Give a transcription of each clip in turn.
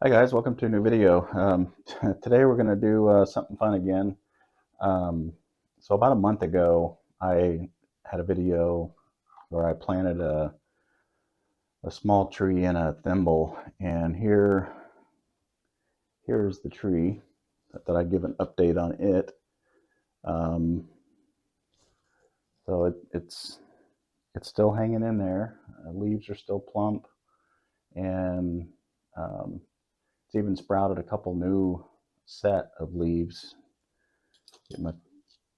Hi guys, welcome to a new video. Today we're going to do something fun again. Um, so about a month ago, I had a video where I planted a small tree in a thimble, and here's the tree that I give an update on it. Um, so it's still hanging in there. Leaves are still plump, and um, it's even sprouted a couple new set of leaves. Get my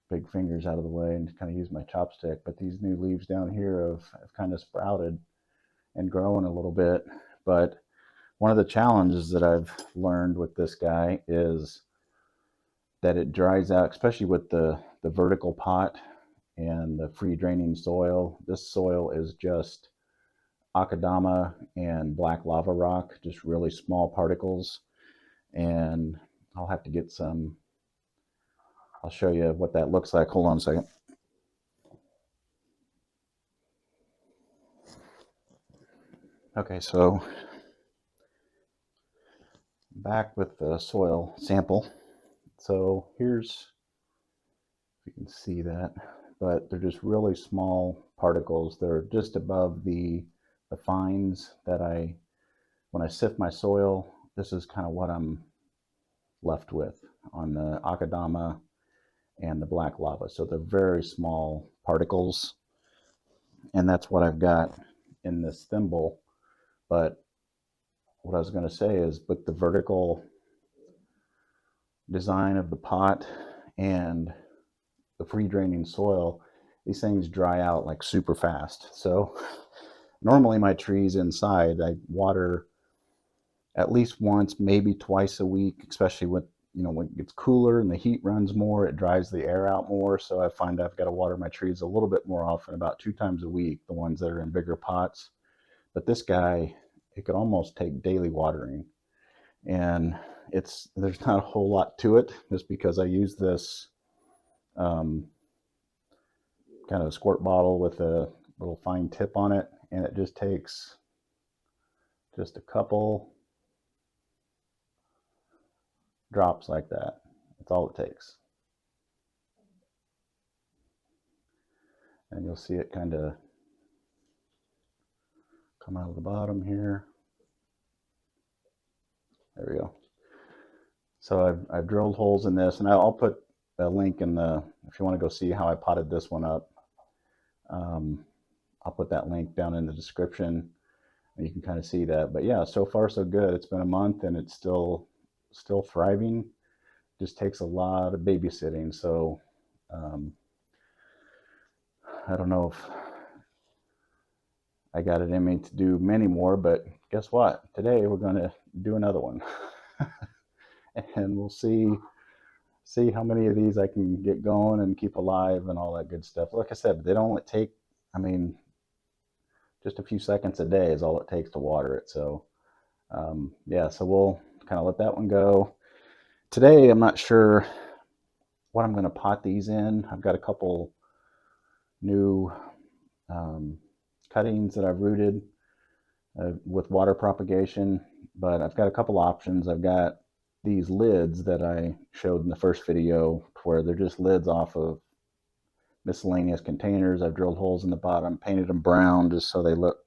big fingers out of the way and kind of use my chopstick. But these new leaves down here have kind of sprouted and grown a little bit. But one of the challenges that I've learned with this guy is that it dries out, especially with the vertical pot and the free draining soil. This soil is just akadama and black lava rock, just really small particles. And I'll have to get some, I'll show you what that looks like. Hold on a second. Okay, so back with the soil sample. So here's, if you can see that, but they're just really small particles. They're just above the fines that when I sift my soil, this is kind of what I'm left with on the akadama and the black lava. So they're very small particles, and that's what I've got in this thimble. But what I was going to say is with the vertical design of the pot and the free draining soil, these things dry out like super fast. So normally my trees inside, I water at least once, maybe twice a week, especially with, when it gets cooler and the heat runs more, it dries the air out more. So I find I've got to water my trees a little bit more often, about 2 times a week, the ones that are in bigger pots. But this guy, it could almost take daily watering. And there's not a whole lot to it, just because I use this um, kind of a squirt bottle with a little fine tip on it, and it just takes just a couple drops like that. That's all it takes. And you'll see it kind of come out of the bottom here. There we go. So I've drilled holes in this, and I'll put a link in if you want to go see how I potted this one up. I'll put that link down in the description, and you can kind of see that. But yeah, so far so good. It's been a month, and it's still thriving. Just takes a lot of babysitting. So I don't know if I got it in me to do many more, but guess what? Today we're going to do another one. And we'll see how many of these I can get going and keep alive and all that good stuff. Like I said, they don't take, I mean, just a few seconds a day is all it takes to water it. So yeah, so we'll kind of let that one go. Today, I'm not sure what I'm going to pot these in. I've got a couple new cuttings that I've rooted with water propagation, but I've got a couple options. I've got these lids that I showed in the first video, where they're just lids off of miscellaneous containers. I've drilled holes in the bottom, painted them brown just so they look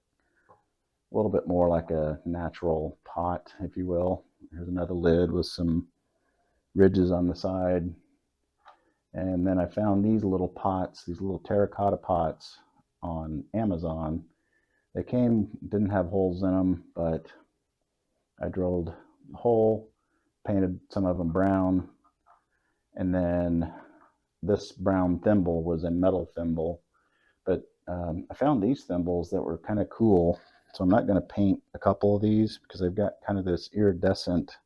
a little bit more like a natural pot, if you will. Here's another lid with some ridges on the side. And then I found these little pots, these little terracotta pots on Amazon. They didn't have holes in them, but I drilled a hole, painted some of them brown, and then this brown thimble was a metal thimble. But I found these thimbles that were kind of cool, so I'm not going to paint a couple of these because they've got kind of this iridescent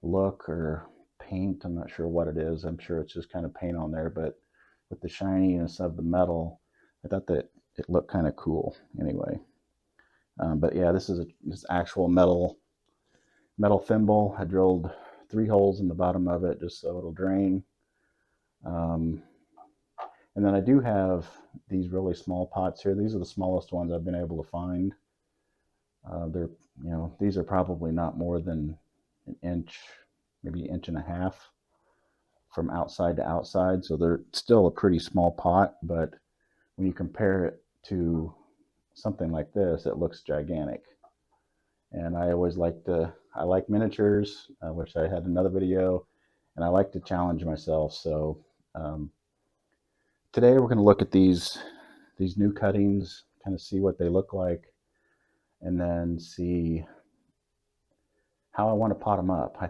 look or paint. I'm not sure what it is. I'm sure it's just kind of paint on there, but with the shininess of the metal, I thought that it looked kind of cool anyway. But yeah, this is this actual metal thimble. I drilled 3 holes in the bottom of it just so it'll drain. And then I do have these really small pots here. These are the smallest ones I've been able to find. They're, you know, these are probably not more than an inch, maybe an inch and a half from outside to outside. So they're still a pretty small pot, but when you compare it to something like this, it looks gigantic. And I always I like miniatures, which I had another video, and I like to challenge myself. So um, today we're going to look at these new cuttings, kind of see what they look like, and then see how I want to pot them up. I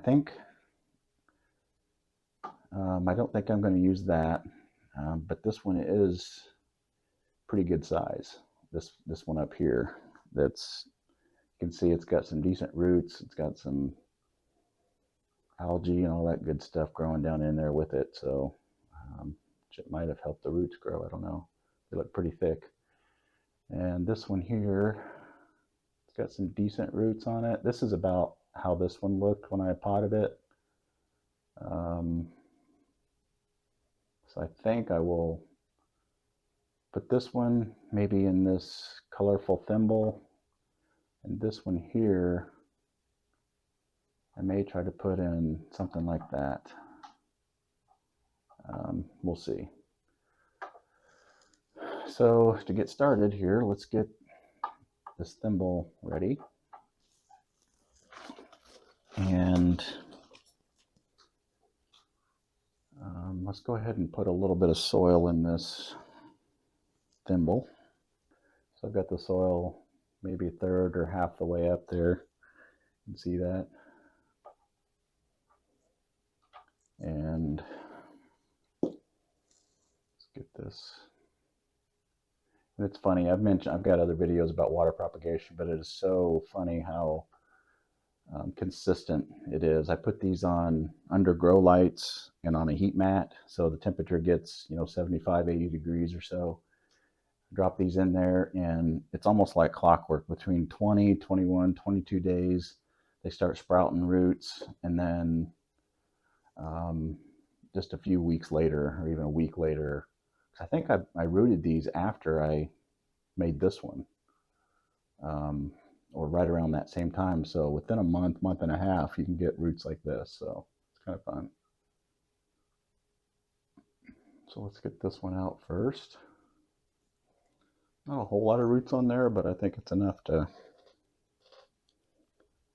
don't think I'm going to use that, but this one is pretty good size. This one up here, that's, you can see it's got some decent roots. It's got some algae and all that good stuff growing down in there with it. So it might have helped the roots grow. I don't know. They look pretty thick. And this one here, it's got some decent roots on it. This is about how this one looked when I potted it. So I think I will put this one maybe in this colorful thimble, and this one here I may try to put in something like that. We'll see. So to get started here, let's get this thimble ready. And let's go ahead and put a little bit of soil in this thimble. So I've got the soil maybe a third or half the way up there. You can see that. And let's get this. And it's funny, I've got other videos about water propagation, but it is so funny how consistent it is. I put these on under grow lights and on a heat mat, so the temperature gets, you know, 75, 80 degrees or so. Drop these in there, and it's almost like clockwork. Between 20, 21, 22 days, they start sprouting roots, and then just a few weeks later, or even a week later, I think I rooted these after I made this one, or right around that same time. So within a month, month and a half, you can get roots like this. So it's kind of fun. So let's get this one out first. Not a whole lot of roots on there, but I think it's enough to...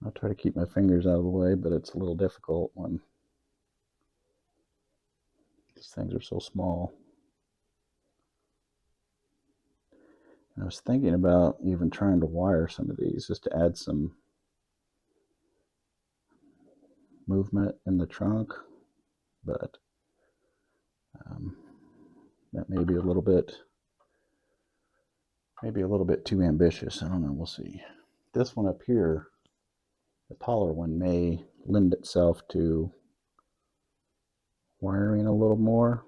I'll try to keep my fingers out of the way, but it's a little difficult when these things are so small. I was thinking about even trying to wire some of these just to add some movement in the trunk, but that may be a little bit, maybe a little bit too ambitious. I don't know. We'll see. This one up here, the taller one, may lend itself to wiring a little more.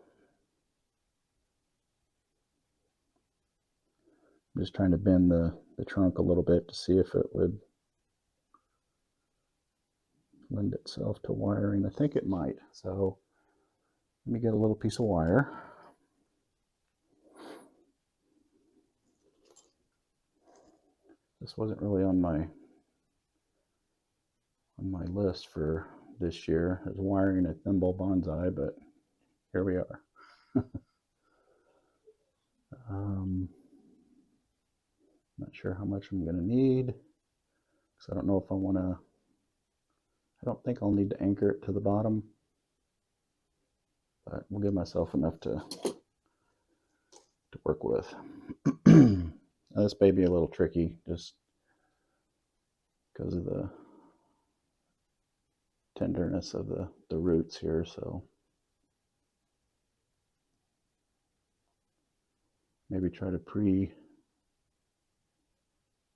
I'm just trying to bend the trunk a little bit to see if it would lend itself to wiring. I think it might. So let me get a little piece of wire. This wasn't really on my list for this year, as wiring a Thimble Bonsai, but here we are. Not sure how much I'm going to need, because I don't know if I want to... I don't think I'll need to anchor it to the bottom, but we'll give myself enough to work with. This may be a little tricky just because of the tenderness of the roots here, so maybe try to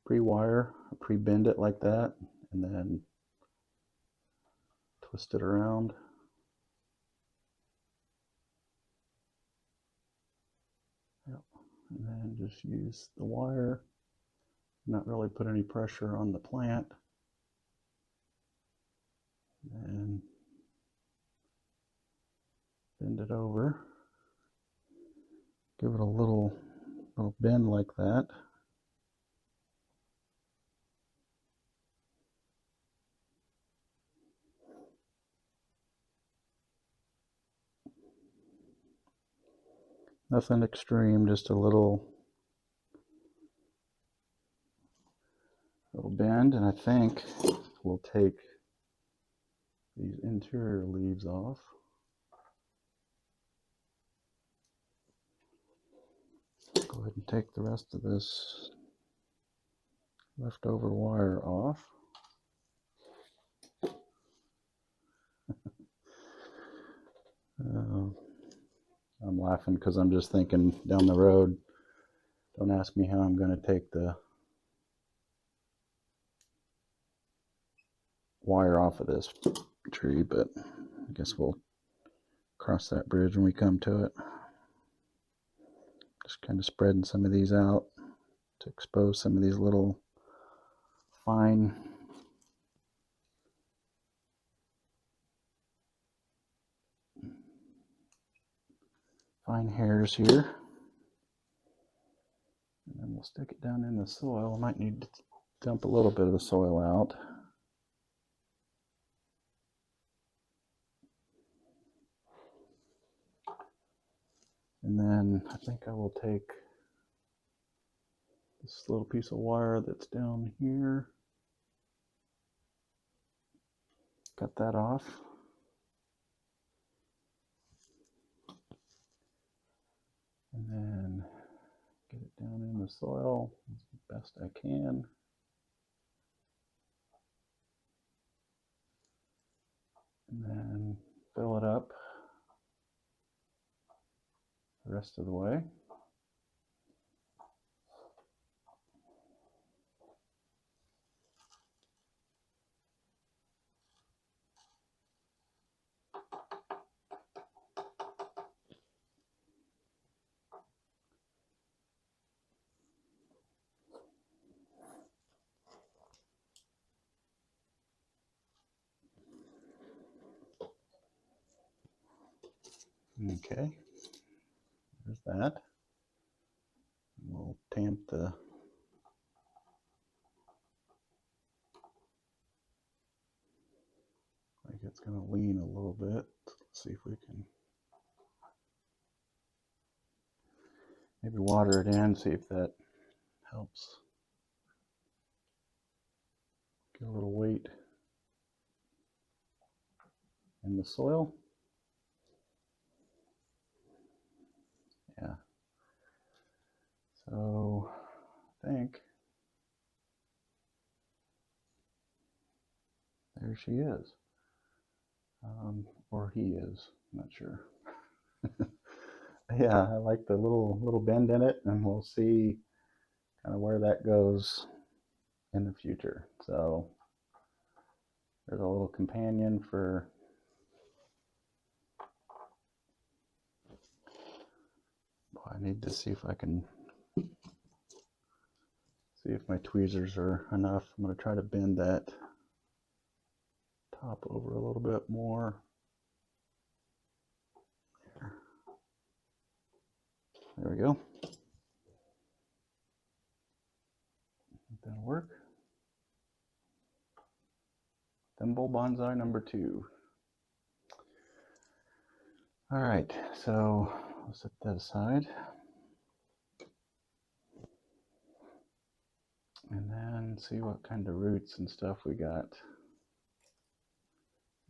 pre-wire, pre-bend it like that, and then twist it around. Yep. And then just use the wire, not really put any pressure on the plant, and bend it over. Give it a little bend like that. Nothing extreme, just a little bend, and I think we'll take these interior leaves off. Go ahead and take the rest of this leftover wire off. I'm laughing because I'm just thinking down the road, don't ask me how I'm going to take the wire off of this tree, but I guess we'll cross that bridge when we come to it. Just kind of spreading some of these out to expose some of these little fine hairs here. And then we'll stick it down in the soil. I might need to dump a little bit of the soil out. And then I think I will take this little piece of wire that's down here, cut that off. And then get it down in the soil as best I can. And then fill it up the rest of the way. Okay, there's that. We'll tamp the like it's going to lean a little bit. Let's see if we can maybe water it in, see if that helps get a little weight in the soil. Yeah. So I think there she is. Or he is, I'm not sure. Yeah, I like the little bend in it, and we'll see kind of where that goes in the future. So there's a little companion for I need to see if I can see if my tweezers are enough. I'm going to try to bend that top over a little bit more. There we go. That'll work. Thimble Bonsai number 2. All right, so I'll set that aside. And then see what kind of roots and stuff we got.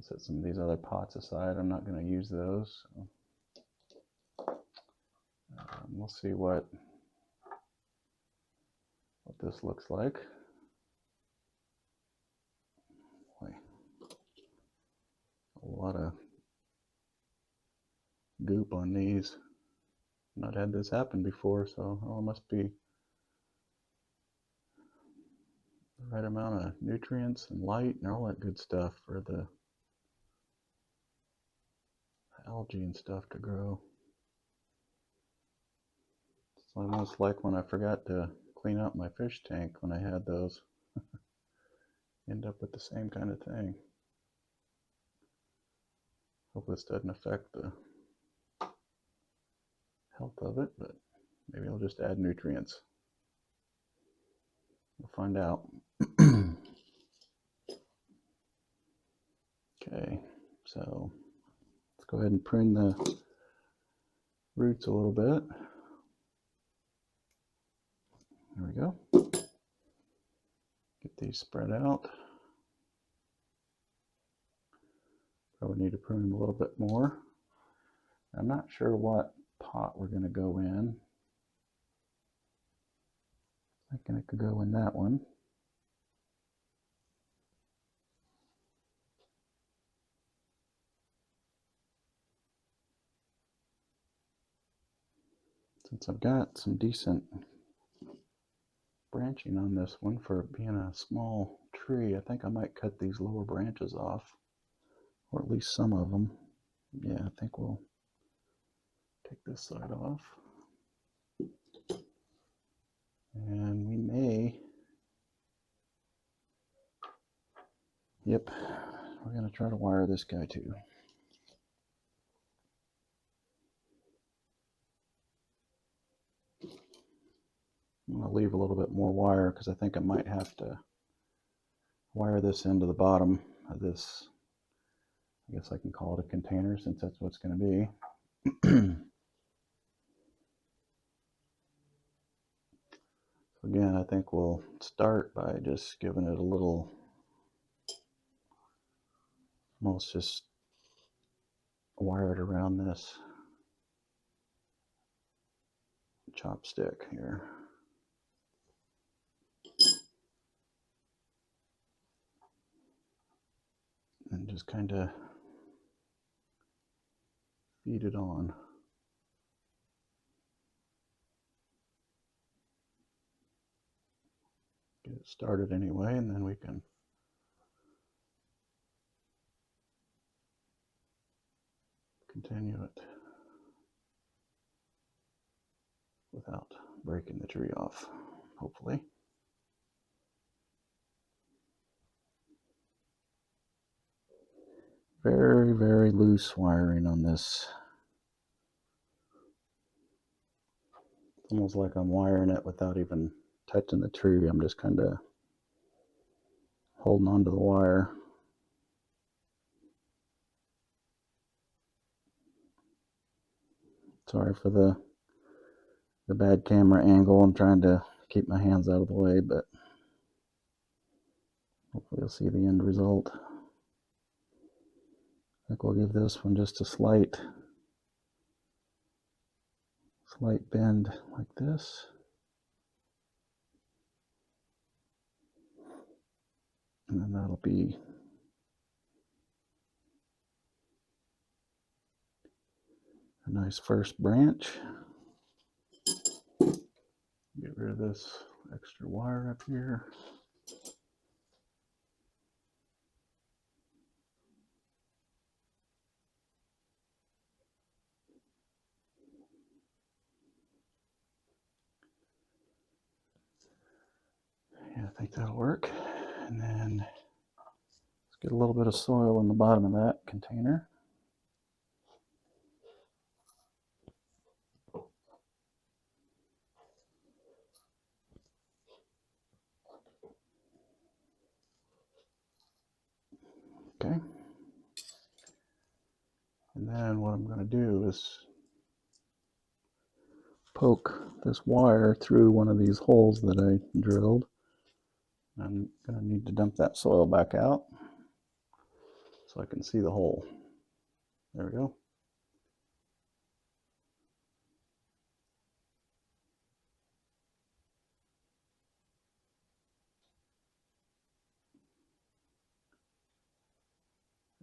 Set some of these other pots aside. I'm not going to use those. So, we'll see what this looks like. Boy, a lot of goop on these. Not had this happen before, so it must be the right amount of nutrients and light and all that good stuff for the algae and stuff to grow. It's almost like when I forgot to clean out my fish tank when I had those. End up with the same kind of thing. Hope this doesn't affect the health of it, but maybe I'll just add nutrients. We'll find out. Okay, so let's go ahead and prune the roots a little bit. There we go. Get these spread out. Probably need to prune them a little bit more. I'm not sure what pot we're going to go in. Thinking it could go in that one. Since I've got some decent branching on this one for being a small tree, I think I might cut these lower branches off, or at least some of them. Yeah, I think we'll take this side off. And we may, yep, we're going to try to wire this guy too. I'm going to leave a little bit more wire because I think I might have to wire this into the bottom of this. I guess I can call it a container since that's what it's going to be. So again, I think we'll start by just giving it a little, almost just wire it around this chopstick here. And just kind of feed it on. Get it started anyway, and then we can continue it without breaking the tree off, hopefully. Very, very loose wiring on this. It's almost like I'm wiring it without even touching the tree. I'm just kind of holding on to the wire. Sorry for the bad camera angle. I'm trying to keep my hands out of the way, but hopefully you'll see the end result. I think we'll give this one just a slight bend like this. And then that'll be a nice first branch. Get rid of this extra wire up here. Yeah, I think that'll work. And then let's get a little bit of soil in the bottom of that container. Okay. And then what I'm going to do is poke this wire through one of these holes that I drilled. I'm going to need to dump that soil back out so I can see the hole. There we go.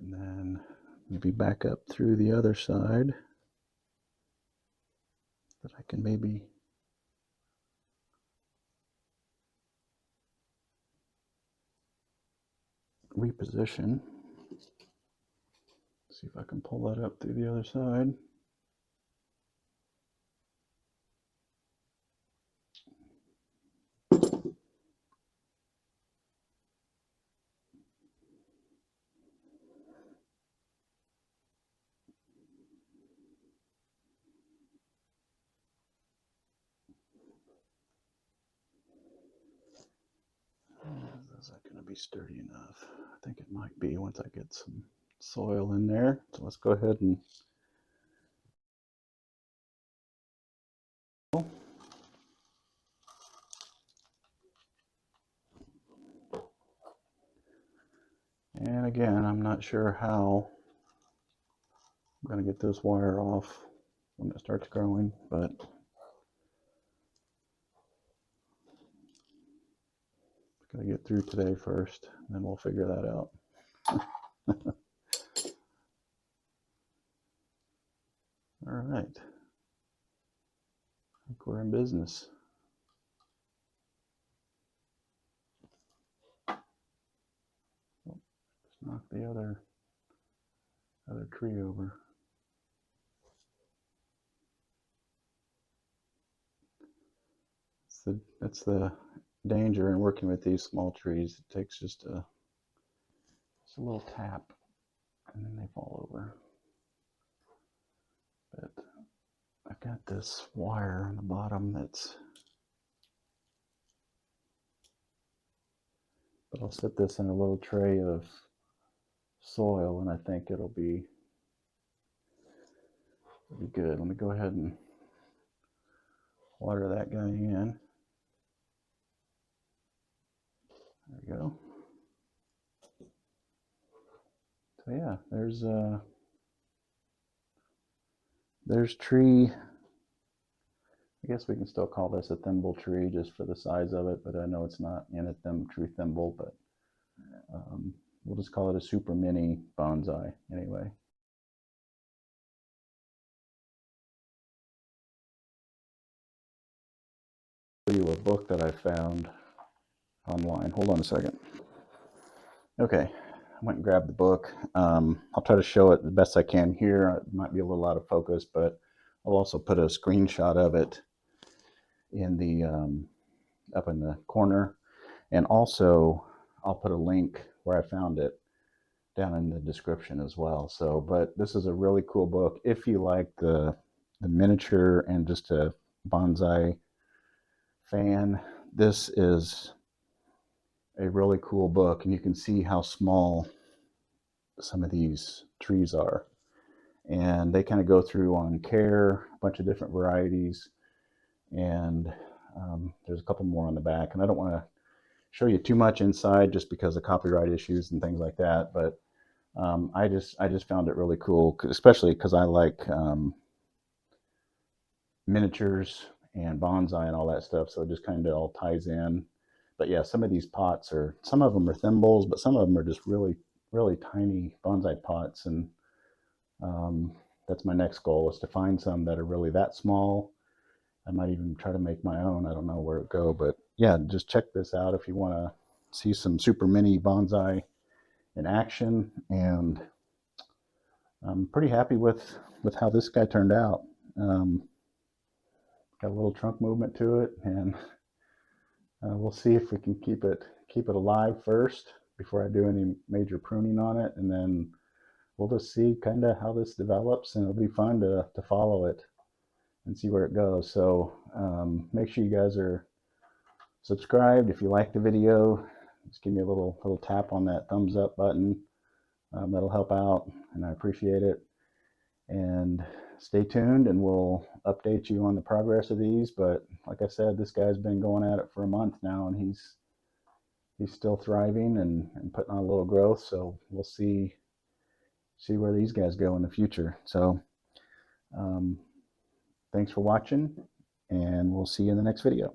And then maybe back up through the other side that I can maybe reposition. See if I can pull that up through the other side. Is that going to be sturdy enough? I think it might be once I get some soil in there. So let's go ahead and And again, I'm not sure how I'm going to get this wire off when it starts growing, but got to get through today first, and then we'll figure that out. All right. I think we're in business. Oh, just knock the other tree over. That's the danger in working with these small trees. It takes just a little tap, and then they fall over. But I've got this wire on the bottom but I'll set this in a little tray of soil, and I think it'll be good. Let me go ahead and water that guy in. There we go. So yeah, there's tree. I guess we can still call this a thimble tree just for the size of it, but I know it's not in a true thimble, but we'll just call it a super mini bonsai anyway. I'll show you a book that I found online. Hold on a second. Okay, I went and grabbed the book. I'll try to show it the best I can here. It might be a little out of focus, but I'll also put a screenshot of it in the up in the corner, and also I'll put a link where I found it down in the description as well. So, but this is a really cool book if you like the miniature and just a bonsai fan. This is a really cool book, and you can see how small some of these trees are, and they kind of go through on care, a bunch of different varieties, and there's a couple more on the back, and I don't want to show you too much inside just because of copyright issues and things like that, but I just found it really cool, especially because I like miniatures and bonsai and all that stuff, so it just kind of all ties in. But yeah, some of these pots some of them are thimbles, but some of them are just really tiny bonsai pots, and that's my next goal, is to find some that are really that small. I might even try to make my own. I don't know where it go, but yeah, just check this out if you want to see some super mini bonsai in action. And I'm pretty happy with how this guy turned out. Got a little trunk movement to it, and we'll see if we can keep it alive first before I do any major pruning on it, and then we'll just see kind of how this develops, and it'll be fun to follow it and see where it goes. So make sure you guys are subscribed. If you like the video, just give me a little tap on that thumbs up button. That'll help out, and I appreciate it. And stay tuned, and we'll update you on the progress of these. But like I said, this guy's been going at it for a month now, and he's still thriving and putting on a little growth. So we'll see where these guys go in the future. So thanks for watching, and we'll see you in the next video.